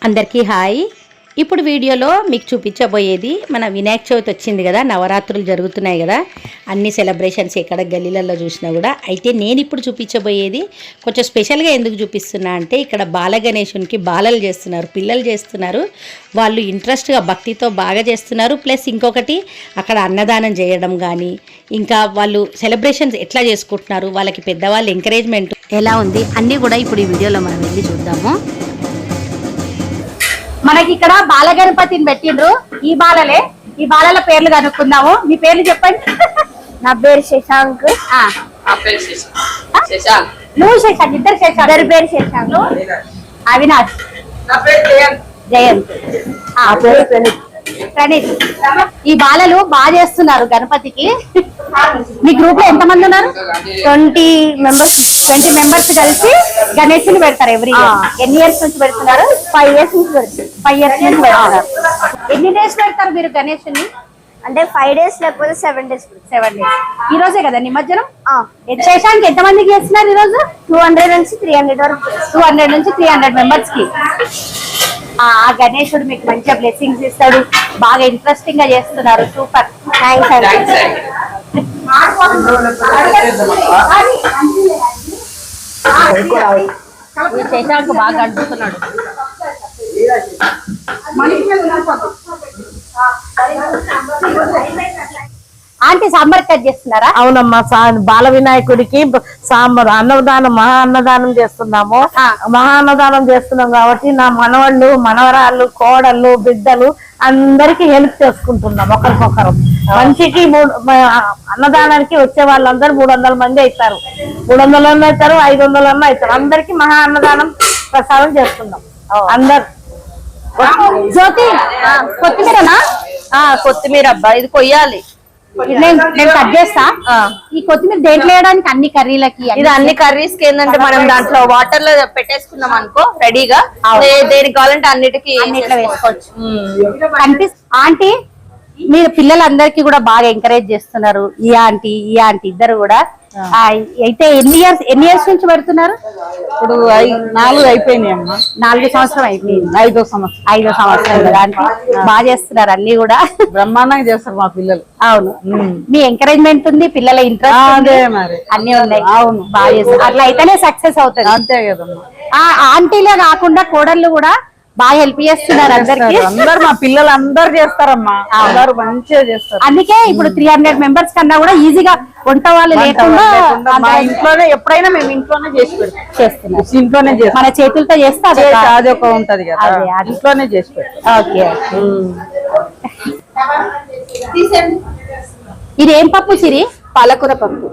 అందరికీ హాయ్. ఇప్పుడు వీడియోలో మీకు చూపించబోయేది మన వినాయక చవితి వచ్చింది కదా, నవరాత్రులు జరుగుతున్నాయి కదా, అన్ని సెలబ్రేషన్స్ ఎక్కడ గల్లీలలో చూసినా కూడా. అయితే నేను ఇప్పుడు చూపించబోయేది కొంచెం స్పెషల్గా ఎందుకు చూపిస్తున్నా అంటే, ఇక్కడ బాల గణేశునికి బాలలు చేస్తున్నారు, పిల్లలు చేస్తున్నారు. వాళ్ళు ఇంట్రెస్ట్గా భక్తితో బాగా చేస్తున్నారు. ప్లస్ ఇంకొకటి అక్కడ అన్నదానం చేయడం కానీ, ఇంకా వాళ్ళు సెలబ్రేషన్స్ ఎట్లా చేసుకుంటున్నారు, వాళ్ళకి పెద్దవాళ్ళు ఎంకరేజ్మెంట్ ఎలా ఉంది అన్నీ కూడా ఇప్పుడు ఈ వీడియోలో మనం వెళ్ళి చూద్దాము. మనకి ఇక్కడ బాల గణపతిని పెట్టిండ్రు. ఈ బాలల పేర్లు కనుక్కుందాము. మీ పేర్లు చెప్పండి. నా పేరు శశాంక్. నువ్వు శశాంక్, ఇద్దరు శశాంక్. ఇద్దరి పేరు శశాంక్. అవినాష్. జయంత్. ప్రణీత్. ఈ బాలలు బాగా చేస్తున్నారు గణపతికి. మీ గ్రూప్ లో ఎంత మంది ఉన్నారు? 20 మెంబర్స్ కలిసి గణేశుని పెడతారు ఎవ్రీ ఇయర్. ఎన్ని ఇయర్స్ నుంచి పెడుతున్నారు? 5 years నుంచి పెడతారు. 5 years నుంచి పెడతారు. ఎన్ని డేస్ పెడతారు మీరు గణేశుని? అంటే 5 days లేకపోతే 7 days. 7 days. ఈ రోజే కదా నిమజ్జనం. శశాంక్ ఎంత మందికి చేస్తున్నారు ఈ రోజు? 200 నుంచి 300 వరకు. 200 నుంచి 300 మెంబర్స్ కి. ఆ గణేశుడు మీకు మంచిగా బ్లెస్సింగ్స్ ఇస్తాడు. బాగా ఇంట్రెస్టింగ్ గా చేస్తున్నారు. సూపర్. థ్యాంక్స్. శశాంక్ బాగా అడుగుతున్నాడు. ఆంటీ సాంబార్ కట్ చేస్తున్నారా? అవునమ్మా, బాల వినాయకుడికి సాంబార్ అన్నదానం, మహా అన్నదానం చేస్తున్నాము. మహా అన్నదానం చేస్తున్నాం కాబట్టి నా మనవాళ్ళు, మనవరాళ్ళు, కోడళ్ళు, బిడ్డలు అందరికి హెల్ప్ చేసుకుంటున్నాం ఒకరికొకరు. మనిషికి అన్నదానానికి వచ్చే వాళ్ళందరూ 300 మంది అవుతారు. 300 అన్న అవుతారు, 500 అన్న అవుతారు. అందరికి మహా అన్నదానం ప్రసాదం చేస్తున్నాం అందరు. జ్యోతి, కొత్తిమీరనా? కొత్తిమీర అబ్బా, ఇది కొయ్యాలి. నేను కట్ చేస్తా. ఈ కొత్తిమీర దేంట్లో వేయడానికి? అన్ని కర్రీలకి. ఇది అన్ని కర్రీస్ కి ఏంటంటే మనం దాంట్లో వాటర్ లో పెట్టేసుకున్నాం అనుకో రెడీగా, దేనికి కావాలంటే అన్నిటికీ అన్నిట్లో వేసుకోవచ్చు. ఆంటీ, మీరు పిల్లలందరికీ కూడా బాగా ఎంకరేజ్ చేస్తున్నారు. ఈ ఆంటీ ఇద్దరు కూడా. అయితే ఎన్ని ఇయర్స్ నుంచి పెడుతున్నారు? ఇప్పుడు 4 అయిపోయినాయి అమ్మా. 4 సంవత్సరం అయిపోయింది. 5వ సంవత్సరం కదా ఆంటీ. బాగా చేస్తున్నారు, అన్ని కూడా బ్రహ్మాండంగా చేస్తారు మా పిల్లలు. అవును, మీ ఎంకరేజ్మెంట్ ఉంది, పిల్లల ఇంట్రెస్ట్ అన్ని ఉన్నాయి. అవును, బాగా చేస్తారు. అట్లా అయితేనే సక్సెస్ అవుతుంది. అంతే కదమ్మా. ఆంటీలే కాకుండా కోడళ్ళు కూడా బాగా హెల్ప్ చేస్తున్నారు అందరికి. అందరు మా పిల్లలు అందరు చేస్తారమ్మా, అందరు మంచిగా చేస్తారు. అందుకే ఇప్పుడు 300 మెంబర్స్ కన్నా కూడా ఈజీగా వంట వాళ్ళు లేకుండా మా ఇంట్లోనే ఎప్పుడైనా మేము ఇంట్లోనే చేసి చేస్తున్నాం. ఇంట్లోనే చేస్తాం, మన చేతులతో చేస్తే అది ఒక ఉంటది కదా, ఇంట్లోనే చేసి పెడతాం. ఓకే. ఇది ఏం పప్పు సిరి? పాలకూర పప్పు.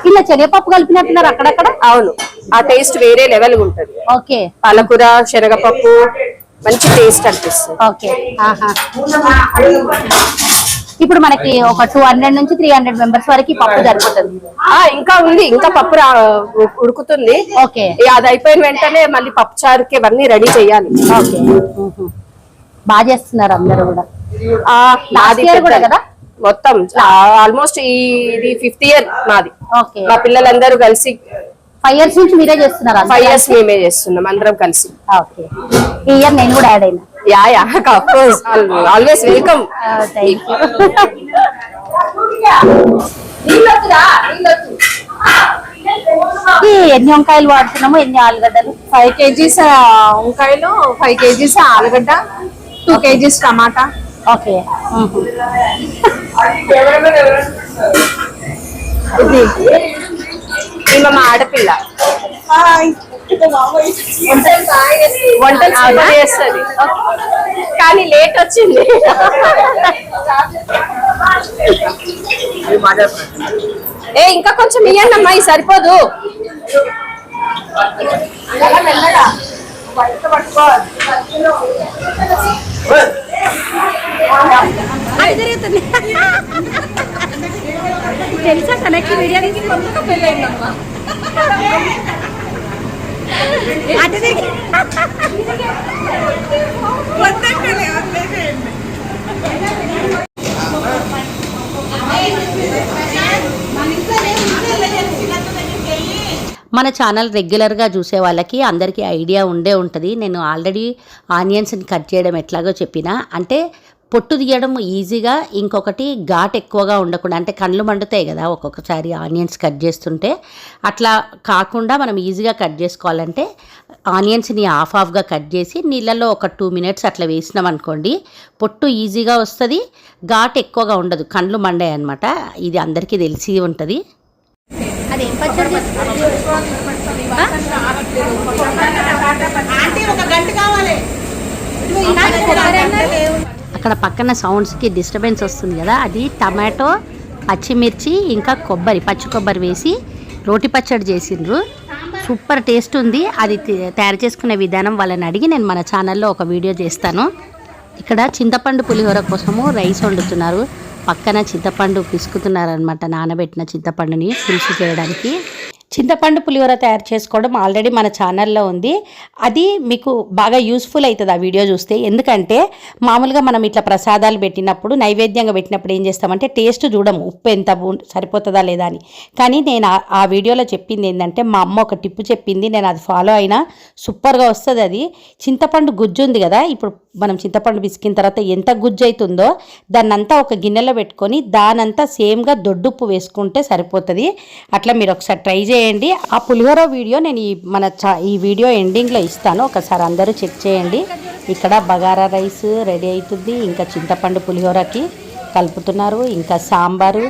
ఇలా శనగపప్పు కలిపినట్టున్నారు అక్కడక్కడ. అవును, ఆ టేస్ట్ వేరే లెవెల్ ఉంటది. ఓకే. పాలకూర, శనగపప్పు మంచి టేస్ట్ అనిపిస్తుంది. ఓకే. ఇప్పుడు మనకి ఒక 200 నుంచి 300 మెంబర్స్ వరకు పప్పు సరిపోతుంది. ఇంకా ఉంది, ఇంకా పప్పు ఉడుకుతుంది. ఓకే. అది అయిపోయిన వెంటనే మళ్ళీ పప్పు చారుకి అవన్నీ రెడీ చేయాలి. ఓకే. బాగా చేస్తున్నారు అందరూ కూడా. కూడా కదా మొత్తం ఆల్మోస్ట్ ఇది 5th year నాది. ఓకే. మా పిల్లలందరూ కలిసి 5 years నుంచి మీరే చేస్తున్నారు? 5 years మేమే చేస్తున్నాం అందరం కలిసి. ఓకే. ఈ ఇయర్ నేను కూడా యాడ్ అయినా. Yeah of course, always welcome. ఎన్ని వంకాయలు వాడుతున్నాము, ఎన్ని ఆలుగడ్డలు? 5 kgs వంకాయలు, 5 kgs ఆలుగడ్డ, 2 kgs టమాటా. ఓకే. ఇది మా ఆడపిల్ల వంటలు చేస్తుంది, కానీ లేట్ వచ్చింది. ఇంకా కొంచెం ఇయ్యండి అమ్మా, ఇది సరిపోదు. తెలుసా తనకి వీడియో మన ఛానల్ రెగ్యులర్గా చూసే వాళ్ళకి అందరికీ ఐడియా ఉండే ఉంటుంది. నేను ఆల్రెడీ ఆనియన్స్ని కట్ చేయడం ఎట్లాగో చెప్పిన, అంటే పొట్టు తీయడం ఈజీగా, ఇంకొకటి ఘాట్ ఎక్కువగా ఉండకుండా, అంటే కళ్ళు మండుతాయి కదా ఒక్కొక్కసారి ఆనియన్స్ కట్ చేస్తుంటే, అట్లా కాకుండా మనం ఈజీగా కట్ చేసుకోవాలంటే ఆనియన్స్ని హాఫ్గా కట్ చేసి నీళ్ళల్లో ఒక 2 minutes అట్లా వేసినాం అనుకోండి, పొట్టు ఈజీగా వస్తుంది, ఘాట్ ఎక్కువగా ఉండదు, కళ్ళు మండాయి అనమాట. ఇది అందరికీ తెలిసి ఉంటుంది. అదేం పచ్చడి అక్కడ పక్కన సౌండ్స్కి డిస్టర్బెన్స్ వస్తుంది కదా, అది టమాటో, పచ్చిమిర్చి ఇంకా పచ్చి కొబ్బరి వేసి రోటి పచ్చడి చేసిండ్రు. సూపర్ టేస్ట్ ఉంది. అది తయారు చేసుకునే విధానం వాళ్ళని అడిగి నేను మన ఛానల్లో ఒక వీడియో చేస్తాను. ఇక్కడ చింతపండు పులిహోర కోసము రైస్ వండుతున్నారు, పక్కన చింతపండు పిసుకుతున్నారనమాట, నానబెట్టిన చింతపండుని పులుసు చేయడానికి. చింతపండు పులిహోర తయారు చేసుకోవడం ఆల్రెడీ మన ఛానల్లో ఉంది, అది మీకు బాగా యూస్ఫుల్ అవుతుంది ఆ వీడియో చూస్తే. ఎందుకంటే మామూలుగా మనం ఇట్లా ప్రసాదాలు పెట్టినప్పుడు, నైవేద్యంగా పెట్టినప్పుడు ఏం చేస్తామంటే టేస్ట్ చూడము, ఉప్పు ఎంత సరిపోతుందా లేదా అని. కానీ నేను ఆ వీడియోలో చెప్పింది ఏంటంటే, మా అమ్మ ఒక టిప్పు చెప్పింది, నేను అది ఫాలో అయినా సూపర్గా వస్తుంది. అది చింతపండు గుజ్జు ఉంది కదా, ఇప్పుడు మనం చింతపండు పిసికిన తర్వాత ఎంత గుజ్జు అవుతుందో దాన్నంతా ఒక గిన్నెలో పెట్టుకొని దానంతా సేమ్గా దొడ్డుప్పు వేసుకుంటే సరిపోతుంది. అట్లా మీరు ఒకసారి ట్రై చేయండి. ఆ పులిహోర వీడియో నేను ఈ వీడియో ఎండింగ్లో ఇస్తాను, ఒకసారి అందరూ చెక్ చేయండి. ఇక్కడ బగారా రైస్ రెడీ అవుతుంది, ఇంకా చింతపండు పులిహోరకి కలుపుతున్నారు, ఇంకా సాంబారు,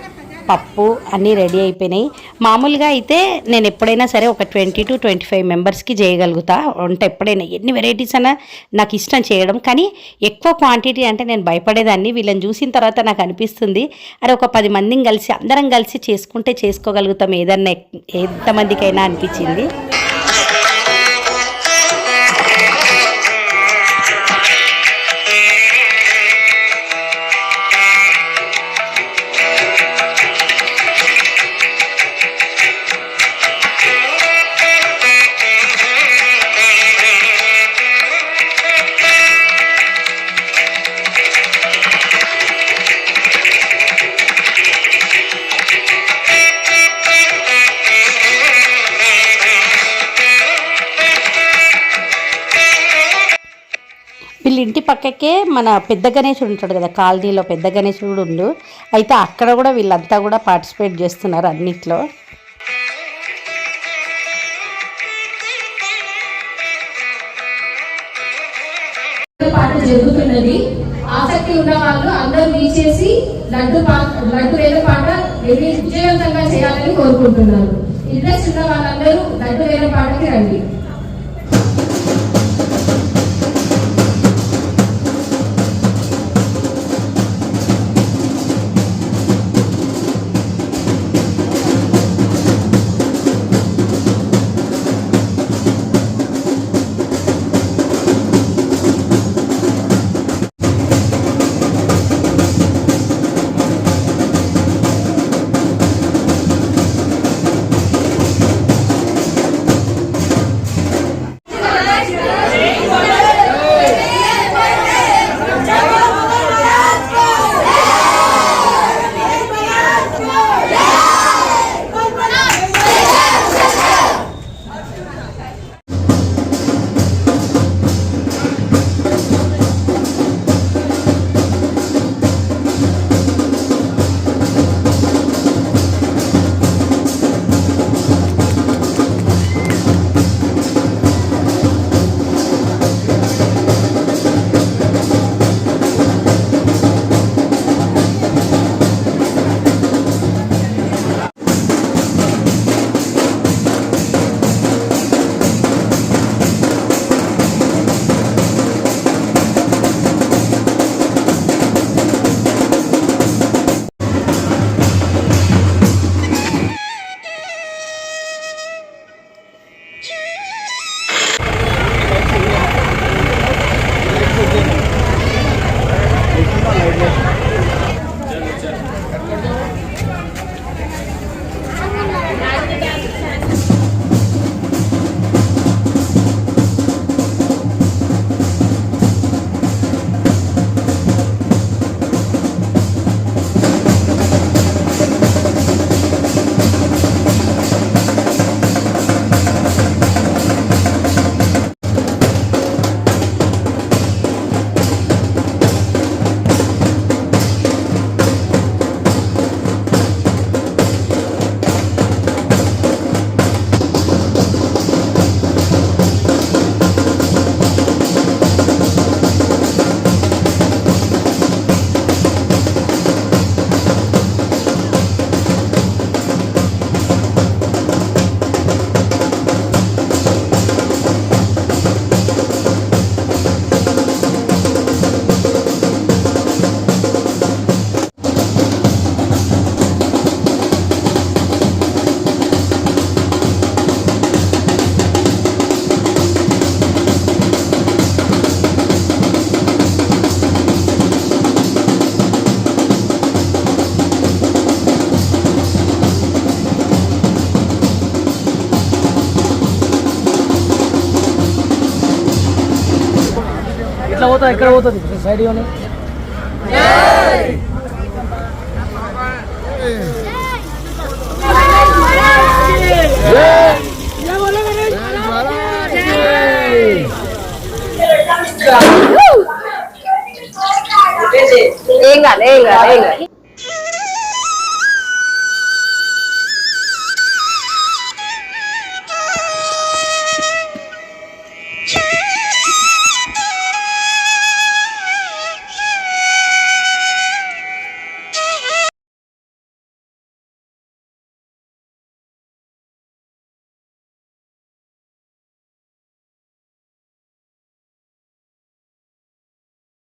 పప్పు అన్నీ రెడీ అయిపోయినాయి. మామూలుగా అయితే నేను ఎప్పుడైనా సరే ఒక 20 to 25 మెంబర్స్కి చేయగలుగుతా వంట, ఎప్పుడైనా ఎన్ని వెరైటీస్ అయినా నాకు ఇష్టం చేయడం. కానీ ఎక్కువ క్వాంటిటీ అంటే నేను భయపడేదాన్ని. వీళ్ళని చూసిన తర్వాత నాకు అనిపిస్తుంది, అరే ఒక 10 మందిని కలిసి అందరం కలిసి చేసుకుంటే చేసుకోగలుగుతాం ఏదన్నా, ఎంతమందికైనా అనిపించింది. వీళ్ళ ఇంటి పక్కకే మన పెద్ద గణేశుడు ఉంటాడు కదా, కాలనీలో పెద్ద గణేశుడు కూడా ఉండు, అయితే అక్కడ కూడా వీళ్ళంతా కూడా పార్టిసిపేట్ చేస్తున్నారు అన్నిట్లో. పాట జరుగుతున్నది. ఆసక్తి ఉన్న వాళ్ళు అందరూ వీచేసి లడ్డు వేల పాట విజయవంతంగా చేయాలని కోరుకుంటున్నాను. ఇంట్రెస్ట్ ఉన్న వాళ్ళందరూ లడ్డు వేల పాటకి రండి. ఎట్లా పోతుంది ఎక్కడ పోతుంది సైడ్ ఇవ్వని ఏం కాదు